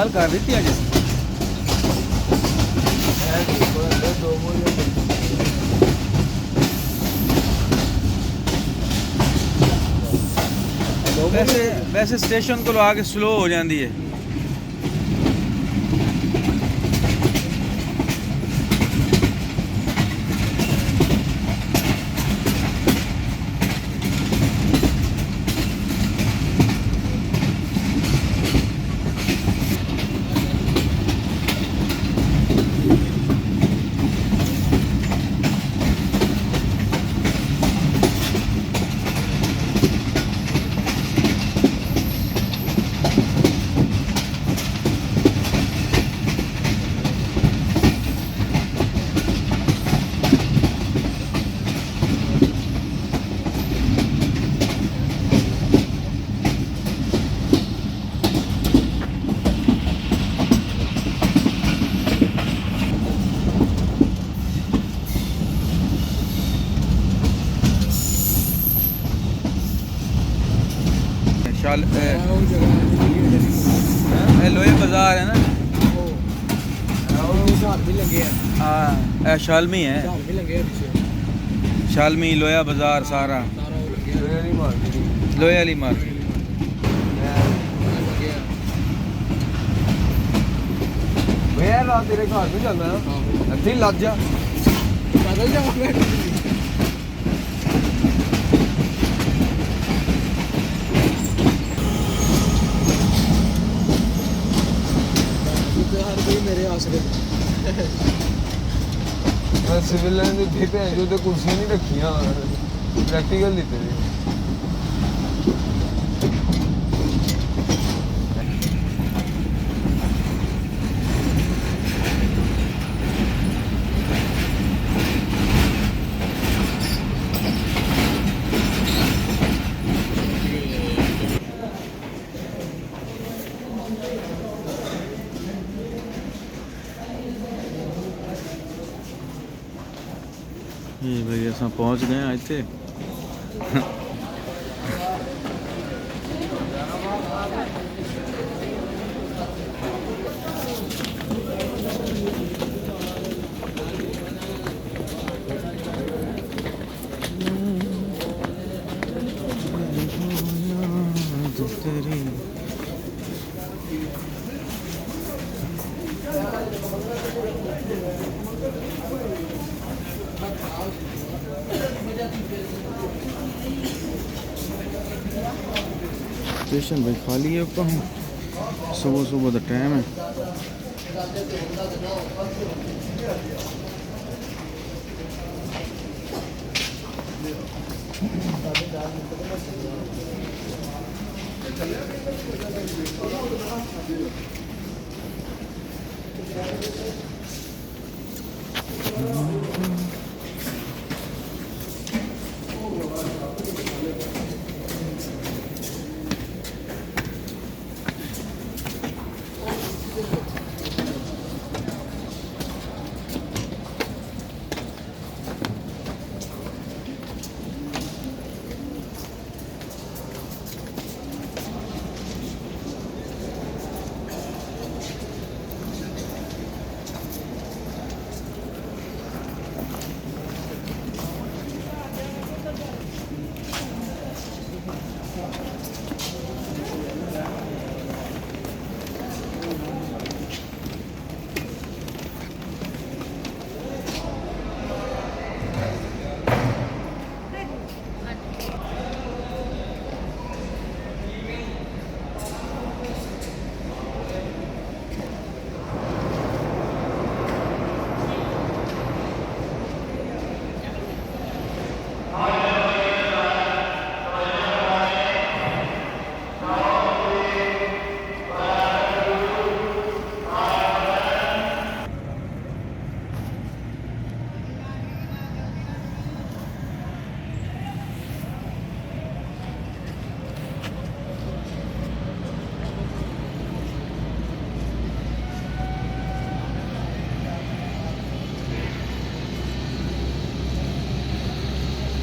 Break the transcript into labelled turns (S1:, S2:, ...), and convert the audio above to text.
S1: ਗੱਲ ਕਰ ਦਿੱਤੀ ਅੱਜ ਵੈਸੇ ਸਟੇਸ਼ਨ ਕੋਲ ਆ ਕੇ ਸਲੋ ਹੋ ਜਾਂਦੀ ਹੈ लोहे बाजार है ना हाँ शालमी है शालमी लोया बाजार सारा लोहे वाली मार्केट भैया तेरे घर में चलना इतनी लग जा मेरे आसरे सिविल लाइन जो कुर्सियां नहीं रखियां प्रैक्टिकल दिते ये भाई अस पहुँच गए हैं इतने स्टेशन भाई खाली है ऊपर सुबह सुबह का टाइम है चलिए